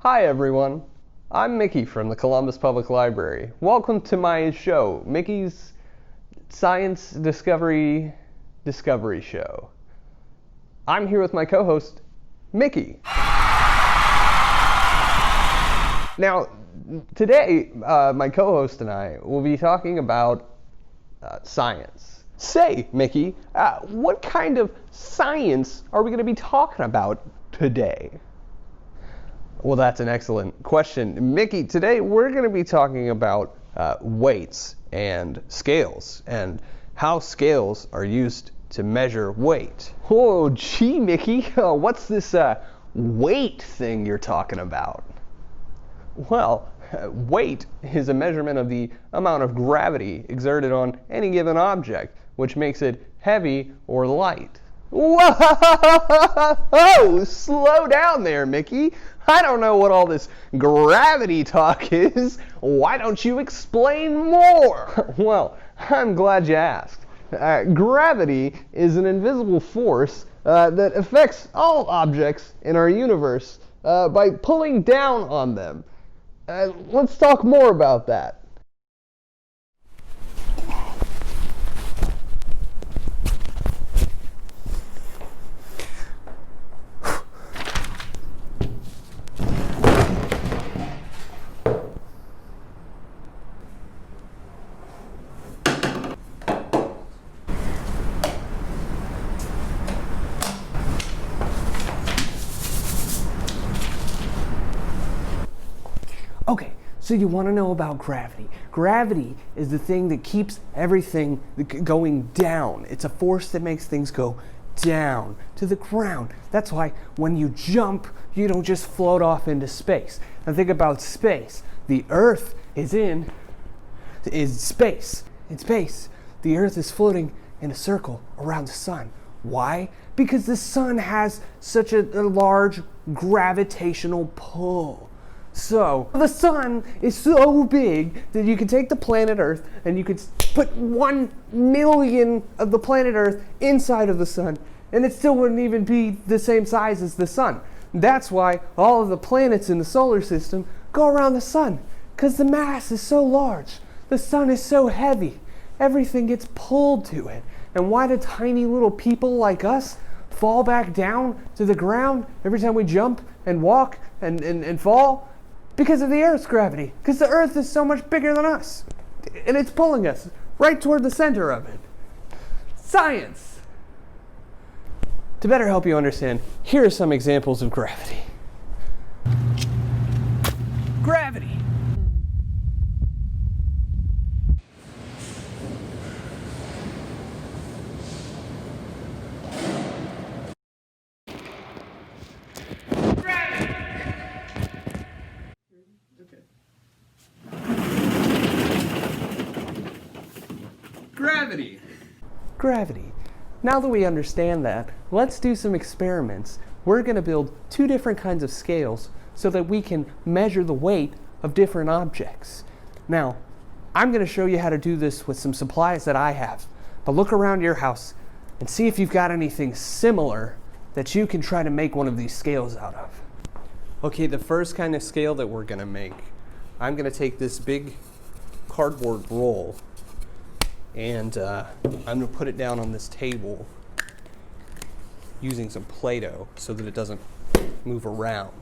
Hi everyone, I'm Mickey from the Columbus Public Library. Welcome to my show, Mickey's Science Discovery Show. I'm here with my co-host, Mickey. Now, today, my co-host and I will be talking about science. Say, Mickey, what kind of science are we going to be talking about today? Well, that's an excellent question. Mickey, today we're going to be talking about weights and scales and how scales are used to measure weight. Oh, gee, Mickey, what's this weight thing you're talking about? Well, weight is a measurement of the amount of gravity exerted on any given object, which makes it heavy or light. Whoa! Slow down there, Mickey. I don't know what all this gravity talk is. Why don't you explain more? Well, I'm glad you asked. Gravity is an invisible force that affects all objects in our universe by pulling down on them. Let's talk more about that. Okay, so you want to know about gravity. Gravity is the thing that keeps everything going down. It's a force that makes things go down to the ground. That's why when you jump, you don't just float off into space. Now think about space. The Earth is space. In space, the Earth is floating in a circle around the sun. Why? Because the sun has such a large gravitational pull. So, the sun is so big that you can take the planet Earth and you could put 1 million of the planet Earth inside of the sun, and it still wouldn't even be the same size as the sun. That's why all of the planets in the solar system go around the sun, because the mass is so large. The sun is so heavy. Everything gets pulled to it. And why do tiny little people like us fall back down to the ground every time we jump and walk and fall? Because of the Earth's gravity. Because the Earth is so much bigger than us. And it's pulling us right toward the center of it. Science! To better help you understand, here are some examples of gravity. Gravity. Gravity. Gravity. Now that we understand that, let's do some experiments. We're going to build 2 different kinds of scales so that we can measure the weight of different objects. Now, I'm going to show you how to do this with some supplies that I have. But look around your house and see if you've got anything similar that you can try to make one of these scales out of. Okay, the first kind of scale that we're going to make, I'm going to take this big cardboard roll and I'm going to put it down on this table using some Play-Doh so that it doesn't move around.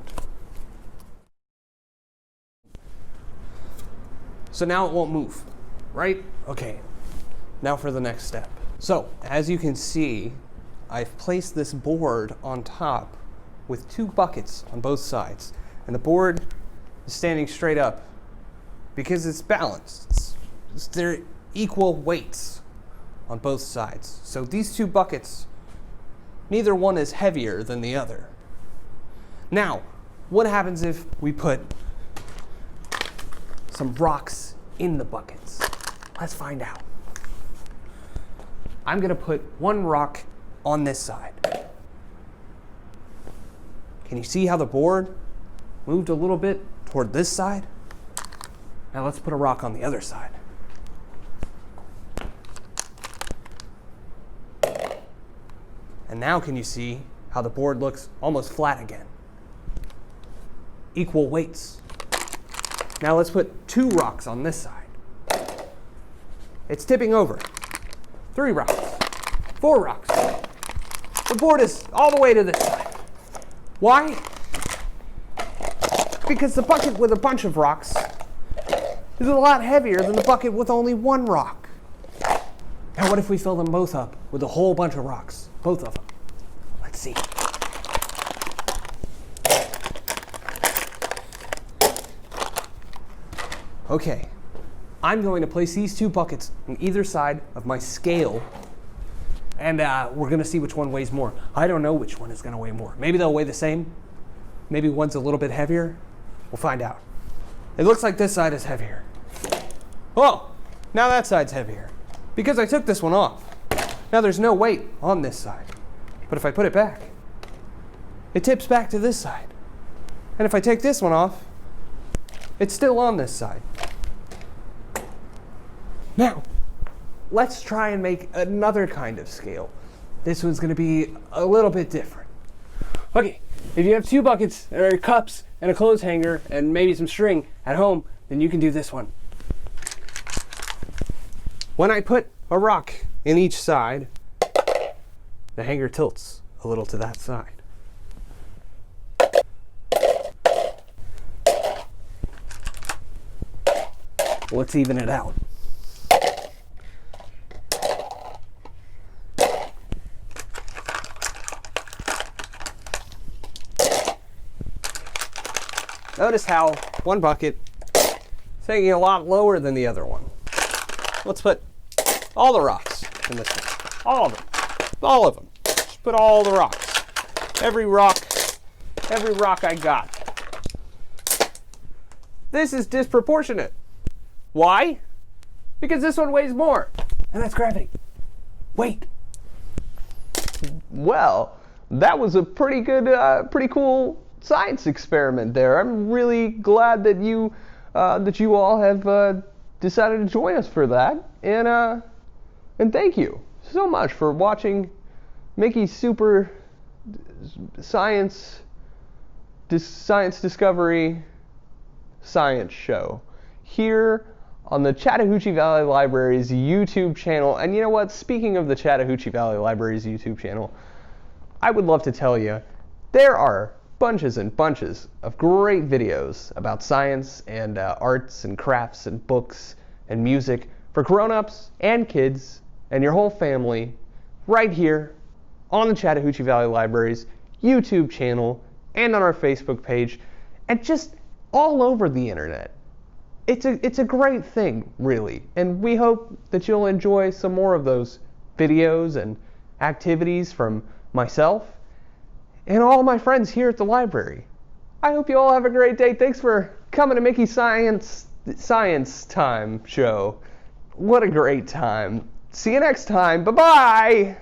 So now it won't move, right? Okay, now for the next step. So, as you can see, I've placed this board on top with 2 buckets on both sides. And the board is standing straight up because it's balanced. They're equal weights on both sides. So these 2 buckets, neither one is heavier than the other. Now, what happens if we put some rocks in the buckets? Let's find out. I'm going to put 1 rock on this side. Can you see how the board moved a little bit toward this side? Now let's put a rock on the other side. And now can you see how the board looks almost flat again? equal weights. Now let's put 2 rocks on this side. It's tipping over. 3 rocks. 4 rocks. The board is all the way to this side. Why? Because the bucket with a bunch of rocks is a lot heavier than the bucket with only 1 rock. Now what if we fill them both up with a whole bunch of rocks? Both of them. Let's see. Okay, I'm going to place these 2 buckets on either side of my scale, and we're going to see which one weighs more. I don't know which one is going to weigh more. Maybe they'll weigh the same. Maybe one's a little bit heavier. We'll find out. It looks like this side is heavier. Oh, now that side's heavier because I took this one off. Now there's no weight on this side, but if I put it back, it tips back to this side. And if I take this one off, it's still on this side. Now, let's try and make another kind of scale. This one's going to be a little bit different. Okay, if you have 2 buckets or cups and a clothes hanger and maybe some string at home, then you can do this one. When I put a rock in each side, the hanger tilts a little to that side. Let's even it out. Notice how one bucket is hanging a lot lower than the other one. Let's put all the rocks in this one. All of them. All of them. Just put all the rocks. Every rock I got. This is disproportionate. Why? Because this one weighs more. And that's gravity. Wait. Well, that was a pretty good, pretty cool science experiment there. I'm really glad that you all have decided to join us for that, and thank you so much for watching Mickey's Super Science Discovery Science Show here on the Chattahoochee Valley Library's YouTube channel. And you know what? Speaking of the Chattahoochee Valley Library's YouTube channel, I would love to tell you there are bunches and bunches of great videos about science and arts and crafts and books and music for grown-ups and kids and your whole family right here on the Chattahoochee Valley Library's YouTube channel and on our Facebook page and just all over the internet. It's a great thing, really, and we hope that you'll enjoy some more of those videos and activities from myself and all my friends here at the library. I hope you all have a great day. Thanks for coming to Mickey's Science Time show. What a great time. See you next time. Bye-bye.